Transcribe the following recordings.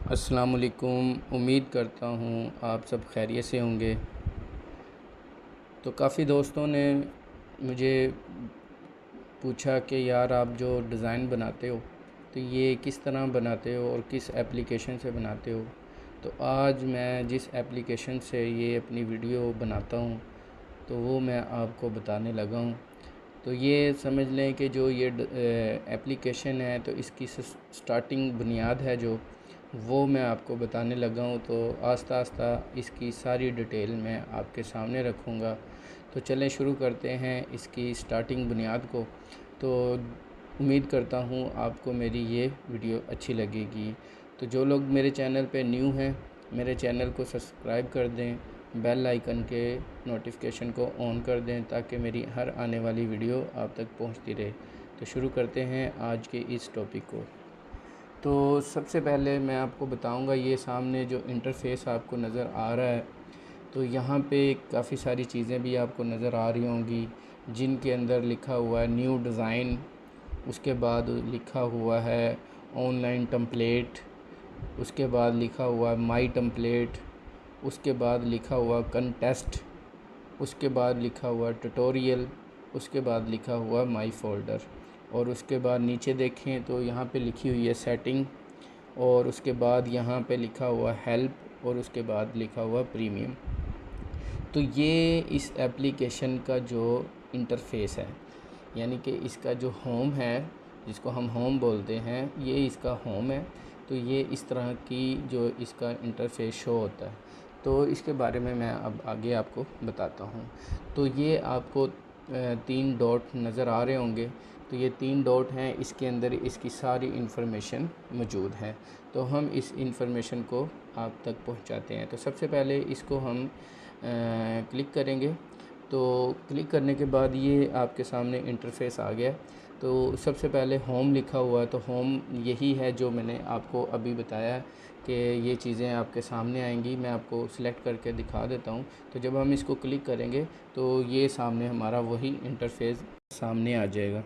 अस्सलामुअलैकुम। उम्मीद करता हूँ आप सब खैरियत से होंगे। तो काफ़ी दोस्तों ने मुझे पूछा कि यार आप जो डिज़ाइन बनाते हो तो ये किस तरह बनाते हो और किस एप्लीकेशन से बनाते हो। तो आज मैं जिस एप्लीकेशन से ये अपनी वीडियो बनाता हूँ तो वो मैं आपको बताने लगा हूँ। तो ये समझ लें कि जो ये एप्लीकेशन है तो इसकी स्टार्टिंग बुनियाद है जो वो मैं आपको बताने लगा हूँ। तो आस्ता आस्ता इसकी सारी डिटेल मैं आपके सामने रखूँगा। तो चलें शुरू करते हैं इसकी स्टार्टिंग बुनियाद को। तो उम्मीद करता हूँ आपको मेरी ये वीडियो अच्छी लगेगी। तो जो लोग मेरे चैनल पे न्यू हैं मेरे चैनल को सब्सक्राइब कर दें, बेल आइकन के नोटिफिकेशन को ऑन कर दें ताकि मेरी हर आने वाली वीडियो आप तक पहुंचती रहे। तो शुरू करते हैं आज के इस टॉपिक को। तो सबसे पहले मैं आपको बताऊंगा, ये सामने जो इंटरफ़ेस आपको नज़र आ रहा है तो यहाँ पे काफ़ी सारी चीज़ें भी आपको नज़र आ रही होंगी जिनके अंदर लिखा हुआ है न्यू डिज़ाइन, उसके बाद लिखा हुआ है ऑनलाइन टेम्पलेट, उसके बाद लिखा हुआ है माई टेम्पलेट, उसके बाद लिखा हुआ कंटेस्ट, उसके बाद लिखा हुआ ट्यूटोरियल, उसके बाद लिखा हुआ माई फोल्डर। और उसके बाद नीचे देखें तो यहाँ पे लिखी हुई है सेटिंग, और उसके बाद यहाँ पे लिखा हुआ हेल्प, और उसके बाद लिखा हुआ प्रीमियम। तो ये इस एप्लीकेशन का जो इंटरफ़ेस है, यानी कि इसका जो होम है जिसको हम होम बोलते हैं, ये इसका होम है। तो ये इस तरह की जो इसका इंटरफ़ेस शो होता है। तो इसके बारे में मैं अब आगे आपको बताता हूँ। तो ये आपको 3 डॉट नज़र आ रहे होंगे। तो ये 3 डॉट हैं, इसके अंदर इसकी सारी इन्फॉर्मेशन मौजूद है। तो हम इस इन्फॉर्मेशन को आप तक पहुँचाते हैं। तो सबसे पहले इसको हम क्लिक करेंगे। तो क्लिक करने के बाद ये आपके सामने इंटरफ़ेस आ गया। तो सबसे पहले होम लिखा हुआ है, तो होम यही है जो मैंने आपको अभी बताया कि ये चीज़ें आपके सामने आएंगी। मैं आपको सिलेक्ट करके दिखा देता हूँ। तो जब हम इसको क्लिक करेंगे तो ये सामने हमारा वही इंटरफ़ेस सामने आ जाएगा।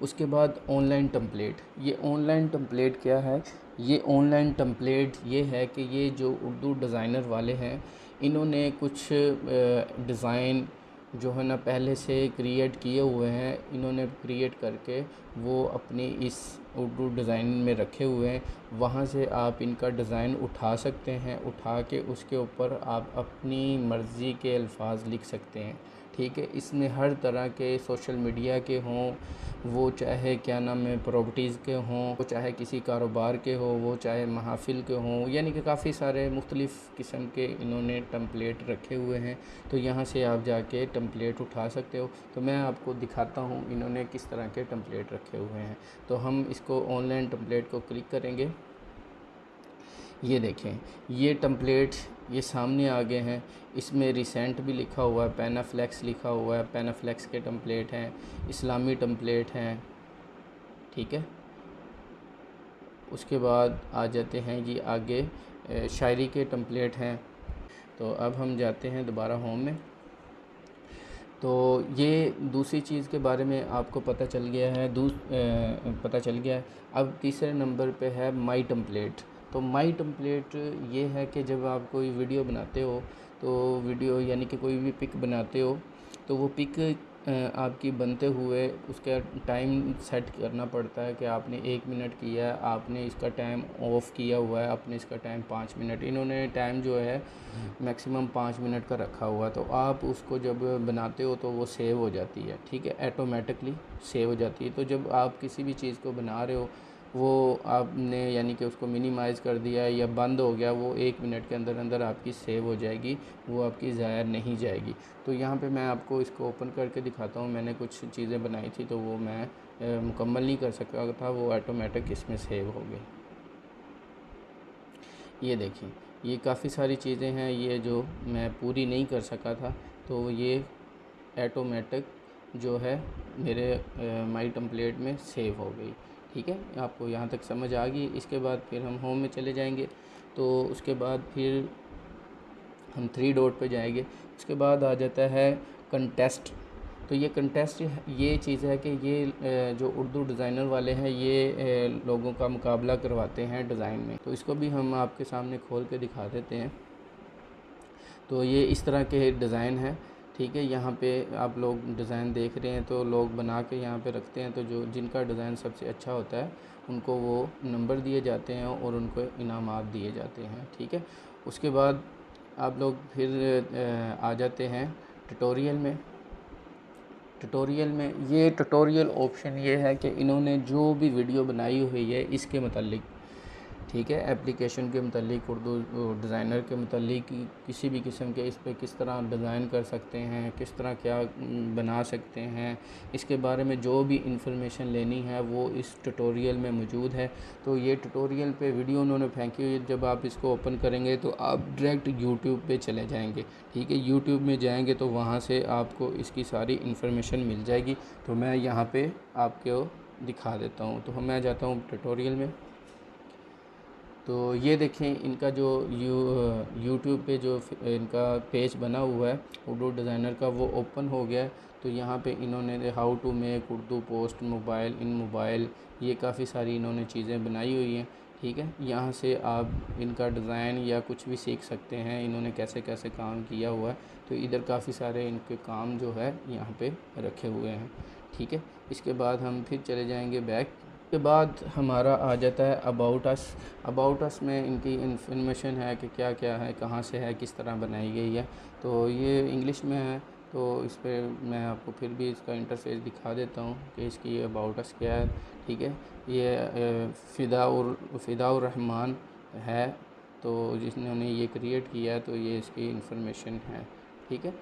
उसके बाद ऑनलाइन टेम्पलेट। ये ऑनलाइन टेम्पलेट क्या है? ये ऑनलाइन टेम्पलेट ये है कि ये जो उर्दू डिज़ाइनर वाले हैं इन्होंने कुछ डिज़ाइन जो है ना पहले से क्रिएट किए हुए हैं, इन्होंने क्रिएट करके वो अपनी इस उर्दू डिज़ाइन में रखे हुए हैं। वहाँ से आप इनका डिज़ाइन उठा सकते हैं, उठा के उसके ऊपर आप अपनी मर्ज़ी के अल्फाज लिख सकते हैं। ठीक है, इसमें हर तरह के सोशल मीडिया के हों, वो चाहे क्या नाम है प्रॉपर्टीज़ के हों, वो चाहे किसी कारोबार के हो, वो चाहे महफ़िल के हों, यानी कि काफ़ी सारे मुख्तलिफ़ किस्म के इन्होंने टेम्पलेट रखे हुए हैं। तो यहाँ से आप जाके टेम्पलेट उठा सकते हो। तो मैं आपको दिखाता हूँ इन्होंने किस तरह के टेम्पलेट रखे हुए हैं। तो हम इसको ऑनलाइन टेम्पलेट को क्लिक करेंगे। ये देखें, ये टेम्पलेट ये सामने आ गए हैं। इसमें रिसेंट भी लिखा हुआ है, पेनाफ्लेक्स लिखा हुआ है, पेनाफ्लेक्स के टेम्पलेट हैं, इस्लामी टेम्पलेट हैं। ठीक है, उसके बाद आ जाते हैं जी आगे शायरी के टेम्पलेट हैं। तो अब हम जाते हैं दोबारा होम में। तो ये दूसरी चीज़ के बारे में आपको पता चल गया है, पता चल गया है। अब तीसरे नंबर पे है माई टेम्पलेट। तो माई टेम्पलेट ये है कि जब आप कोई वीडियो बनाते हो तो वीडियो यानी कि कोई भी पिक बनाते हो तो वो पिक आपकी बनते हुए उसका टाइम सेट करना पड़ता है कि आपने 1 मिनट किया है, आपने इसका टाइम ऑफ़ किया हुआ है, आपने इसका टाइम 5 मिनट, इन्होंने टाइम जो है मैक्सिमम 5 मिनट का रखा हुआ है। तो आप उसको जब बनाते हो तो वो सेव हो जाती है। ठीक है, ऑटोमेटिकली सेव हो जाती है। तो जब आप किसी भी चीज़ को बना रहे हो वो आपने यानी कि उसको मिनिमाइज़ कर दिया या बंद हो गया, वो 1 मिनट के अंदर अंदर आपकी सेव हो जाएगी, वो आपकी ज़ाया नहीं जाएगी। तो यहाँ पे मैं आपको इसको ओपन करके दिखाता हूँ। मैंने कुछ चीज़ें बनाई थी तो वो मैं मुकम्मल नहीं कर सका था, वो ऑटोमेटिक इसमें सेव हो गई। ये देखिए, ये काफ़ी सारी चीज़ें हैं ये जो मैं पूरी नहीं कर सका था, तो ये ऑटोमेटिक जो है मेरे माई टेम्पलेट में सेव हो गई। ठीक है, आपको यहाँ तक समझ आ गई। इसके बाद फिर हम होम में चले जाएंगे। तो उसके बाद फिर हम 3 डॉट पे जाएंगे। उसके बाद आ जाता है कंटेस्ट। तो ये कंटेस्ट ये चीज़ है कि ये जो उर्दू डिज़ाइनर वाले हैं ये लोगों का मुकाबला करवाते हैं डिज़ाइन में। तो इसको भी हम आपके सामने खोल के दिखा देते हैं। तो ये इस तरह के डिज़ाइन है, ठीक है। यहाँ पे आप लोग डिज़ाइन देख रहे हैं तो लोग बना के यहाँ पे रखते हैं, तो जो जिनका डिज़ाइन सबसे अच्छा होता है उनको वो नंबर दिए जाते हैं और उनको इनामात दिए जाते हैं, ठीक है। उसके बाद आप लोग फिर आ जाते हैं ट्यूटोरियल में। ये ट्यूटोरियल ऑप्शन ये है कि इन्होंने जो भी वीडियो बनाई हुई है इसके मतलब, ठीक है, एप्लीकेशन के मतलब, उर्दू डिज़ाइनर के मतलब, किसी भी किस्म के इस पे किस तरह डिज़ाइन कर सकते हैं, किस तरह क्या बना सकते हैं, इसके बारे में जो भी इंफॉर्मेशन लेनी है वो इस ट्यूटोरियल में मौजूद है। तो ये ट्यूटोरियल पे वीडियो उन्होंने फेंकी हुई है, जब आप इसको ओपन करेंगे तो आप डायरेक्ट यूट्यूब पे चले जाएंगे, ठीक है। यूट्यूब में जाएंगे तो वहाँ से आपको इसकी सारी इंफॉर्मेशन मिल जाएगी। तो मैं यहाँ पे आपको दिखा देता हूँ। तो मैं जाता हूँ ट्यूटोरियल में। तो ये देखें इनका जो यूट्यूब पे जो इनका पेज बना हुआ है उर्दू डिज़ाइनर का, वो ओपन हो गया है। तो यहाँ पे इन्होंने how to make Urdu post mobile in mobile, ये काफ़ी सारी इन्होंने चीज़ें बनाई हुई हैं, ठीक है। यहाँ से आप इनका डिज़ाइन या कुछ भी सीख सकते हैं, इन्होंने कैसे कैसे काम किया हुआ है। तो इधर काफ़ी सारे इनके काम जो है यहाँ पे रखे हुए हैं, ठीक है। इसके बाद हम फिर चले जाएंगे बैक। के बाद हमारा आ जाता है अबाउट अस में इनकी इन्फॉर्मेशन है कि क्या क्या है, कहाँ से है, किस तरह बनाई गई है। तो ये इंग्लिश में है, तो इस पर मैं आपको फिर भी इसका इंटरफेस दिखा देता हूँ कि इसकी अबाउट अस क्या है, ठीक है। ये फ़िदाउर रहमान है, तो जिन्होंने ये क्रिएट किया है, तो ये इसकी इन्फॉर्मेशन है, ठीक है।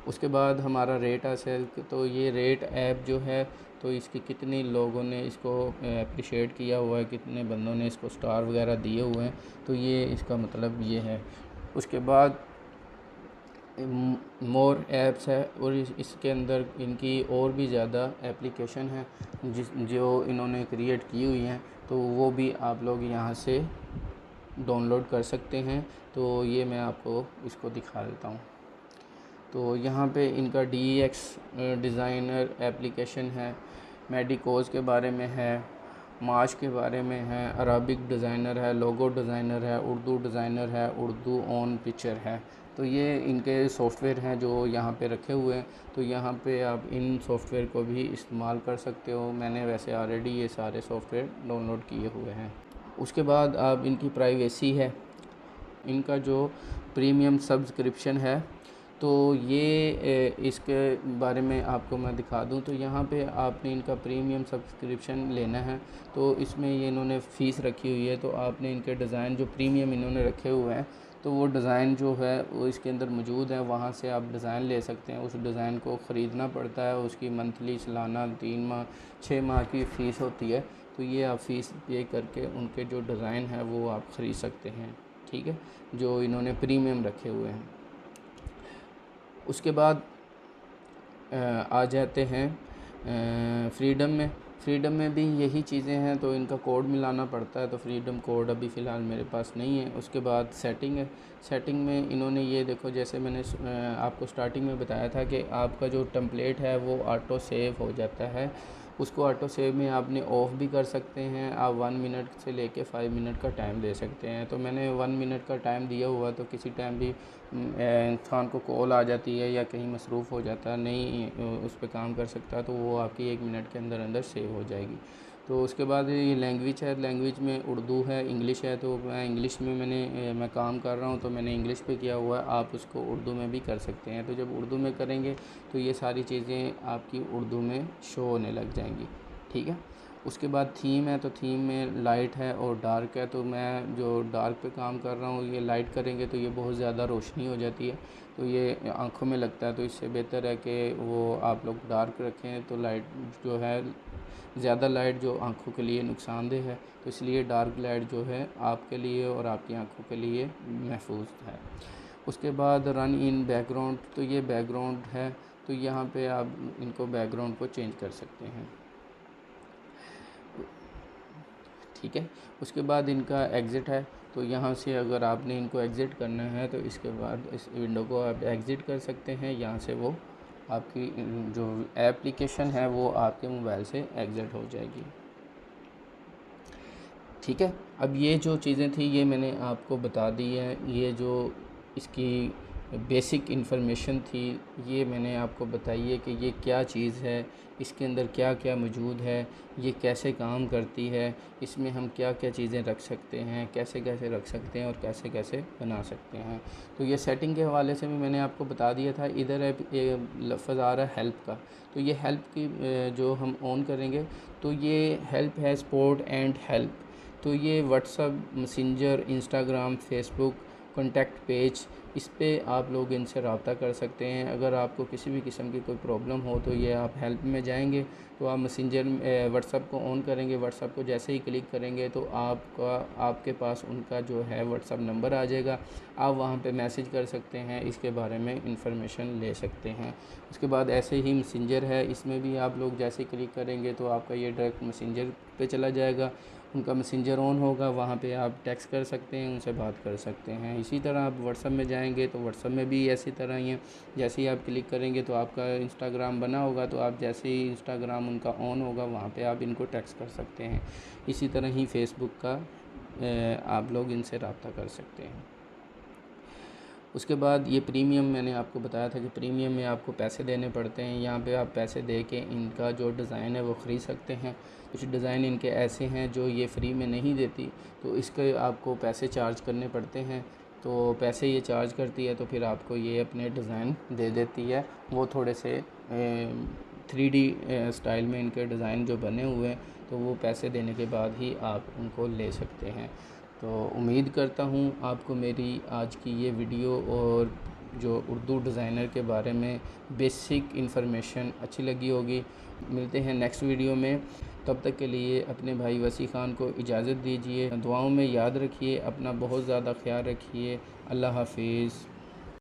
उसके बाद हमारा रेट अस है। तो ये रेट ऐप जो है, तो इसकी कितने लोगों ने इसको अप्रिशिएट किया हुआ है, कितने बंदों ने इसको स्टार वगैरह दिए हुए हैं, तो ये इसका मतलब ये है। उसके बाद मोर ऐप्स है, और इसके अंदर इनकी और भी ज़्यादा एप्लीकेशन है जो इन्होंने क्रिएट की हुई हैं, तो वो भी आप लोग यहाँ से डाउनलोड कर सकते हैं। तो ये मैं आपको इसको दिखा देता हूँ। तो यहाँ पे इनका DX डिज़ाइनर एप्लीकेशन है, मेडिकोज के बारे में है, माश के बारे में है, अरबिक डिज़ाइनर है, लोगो डिज़ाइनर है, उर्दू डिज़ाइनर है, उर्दू ऑन पिक्चर है। तो ये इनके सॉफ्टवेयर हैं जो यहाँ पे रखे हुए हैं। तो यहाँ पे आप इन सॉफ्टवेयर को भी इस्तेमाल कर सकते हो। मैंने वैसे ऑलरेडी ये सारे सॉफ्टवेयर डाउनलोड किए हुए हैं। उसके बाद आप इनकी प्राइवेसी है, इनका जो प्रीमियम सब्सक्रिप्शन है, तो ये इसके बारे में आपको मैं दिखा दूं। तो यहाँ पे आपने इनका प्रीमियम सब्सक्रिप्शन लेना है, तो इसमें ये इन्होंने फ़ीस रखी हुई है। तो आपने इनके डिज़ाइन जो प्रीमियम इन्होंने रखे हुए हैं, तो वो डिज़ाइन जो है वो इसके अंदर मौजूद है, वहाँ से आप डिज़ाइन ले सकते हैं। उस डिज़ाइन को ख़रीदना पड़ता है, उसकी मंथली, सालाना, 3 माह, 6 माह की फ़ीस होती है। तो ये आप फ़ीस पे करके उनके जो डिज़ाइन है वो आप ख़रीद सकते हैं, ठीक है, जो इन्होंने प्रीमियम रखे हुए हैं। उसके बाद आ जाते हैं फ्रीडम में भी यही चीज़ें हैं, तो इनका कोड मिलाना पड़ता है। तो फ्रीडम कोड अभी फ़िलहाल मेरे पास नहीं है। उसके बाद सेटिंग है। सेटिंग में इन्होंने ये देखो, जैसे मैंने आपको स्टार्टिंग में बताया था कि आपका जो टेम्पलेट है वो ऑटो सेव हो जाता है। उसको ऑटो सेव में आपने ऑफ़ भी कर सकते हैं। आप 1 मिनट से लेके 5 मिनट का टाइम दे सकते हैं। तो मैंने 1 मिनट का टाइम दिया हुआ, तो किसी टाइम भी इंसान को कॉल आ जाती है या कहीं मसरूफ़ हो जाता है, नहीं उस पर काम कर सकता, तो वो आपकी 1 मिनट के अंदर अंदर सेव हो जाएगी। तो उसके बाद ये लैंग्वेज है। लैंग्वेज में उर्दू है, इंग्लिश है। तो मैं इंग्लिश में मैं काम कर रहा हूँ, तो मैंने इंग्लिश पे किया हुआ है। आप उसको उर्दू में भी कर सकते हैं। तो जब उर्दू में करेंगे तो ये सारी चीज़ें आपकी उर्दू में शो होने लग जाएंगी, ठीक है। उसके बाद थीम है। तो थीम में लाइट है और डार्क है। तो मैं जो डार्क पे काम कर रहा हूँ, ये लाइट करेंगे तो ये बहुत ज़्यादा रोशनी हो जाती है, तो ये आँखों में लगता है। तो इससे बेहतर है कि वो आप लोग डार्क रखें। तो लाइट जो है, ज़्यादा लाइट जो आँखों के लिए नुकसानदेह है, तो इसलिए डार्क लाइट जो है आपके लिए और आपकी आँखों के लिए महफूज है। उसके बाद रन इन बैकग्राउंड। तो ये बैकग्राउंड है, तो यहाँ पे आप इनको बैकग्राउंड को चेंज कर सकते हैं, ठीक है। उसके बाद इनका एग्ज़िट है। तो यहाँ से अगर आपने इनको एग्ज़िट करना है तो इसके बाद इस विंडो को आप एग्ज़िट कर सकते हैं, यहाँ से वो आपकी जो एप्लीकेशन है वो आपके मोबाइल से एग्ज़िट हो जाएगी। ठीक है, अब ये जो चीज़ें थी ये मैंने आपको बता दी है। ये जो इसकी बेसिक इन्फॉर्मेशन थी ये मैंने आपको बताई है कि ये क्या चीज़ है, इसके अंदर क्या क्या मौजूद है, ये कैसे काम करती है, इसमें हम क्या क्या चीज़ें रख सकते हैं, कैसे कैसे रख सकते हैं और कैसे कैसे बना सकते हैं। तो ये सेटिंग के हवाले से भी मैंने आपको बता दिया था। इधर लफ्ज़ आ रहा है हेल्प का, तो ये हेल्प की जो हम ऑन करेंगे तो ये हेल्प है सपोर्ट एंड हेल्प। तो ये WhatsApp, messenger, Instagram, Facebook, contact page, इस पे आप लोग इनसे रब्ता कर सकते हैं। अगर आपको किसी भी किस्म की कोई प्रॉब्लम हो तो ये आप हेल्प में जाएंगे तो आप मैसेंजर व्हाट्सअप को ऑन करेंगे। व्हाट्सअप को जैसे ही क्लिक करेंगे तो आपके पास उनका जो है व्हाट्सअप नंबर आ जाएगा। आप वहाँ पे मैसेज कर सकते हैं, इसके बारे में इंफॉर्मेशन ले सकते हैं। उसके बाद ऐसे ही मैसेंजर है, इसमें भी आप लोग जैसे क्लिक करेंगे तो आपका ये डायरेक्ट मैसेंजर पे चला जाएगा। उनका मैसेंजर ऑन होगा, वहाँ पे आप टेक्स्ट कर सकते हैं, उनसे बात कर सकते हैं। इसी तरह आप व्हाट्सअप में जाएंगे तो व्हाट्सअप में भी ऐसी तरह ही है। जैसे ही आप क्लिक करेंगे तो आपका इंस्टाग्राम बना होगा, तो आप जैसे ही इंस्टाग्राम उनका ऑन होगा वहाँ पे आप इनको टेक्स्ट कर सकते हैं। इसी तरह ही फेसबुक का आप लोग इनसे रब्ता कर सकते हैं। उसके बाद ये प्रीमियम मैंने आपको बताया था कि प्रीमियम में आपको पैसे देने पड़ते हैं। यहाँ पे आप पैसे दे के इनका जो डिज़ाइन है वो ख़रीद सकते हैं। कुछ डिज़ाइन इनके ऐसे हैं जो ये फ्री में नहीं देती, तो इसके आपको पैसे चार्ज करने पड़ते हैं। तो पैसे ये चार्ज करती है तो फिर आपको ये अपने डिज़ाइन दे देती है। वो थोड़े से 3D स्टाइल में इनके डिज़ाइन जो बने हुए हैं, तो वो पैसे देने के बाद ही आप उनको ले सकते हैं। तो उम्मीद करता हूँ आपको मेरी आज की ये वीडियो और जो उर्दू डिज़ाइनर के बारे में बेसिक इन्फॉर्मेशन अच्छी लगी होगी। मिलते हैं नेक्स्ट वीडियो में, तब तक के लिए अपने भाई वसी ख़ान को इजाज़त दीजिए। दुआओं में याद रखिए, अपना बहुत ज़्यादा ख्याल रखिए। अल्लाह हाफिज़।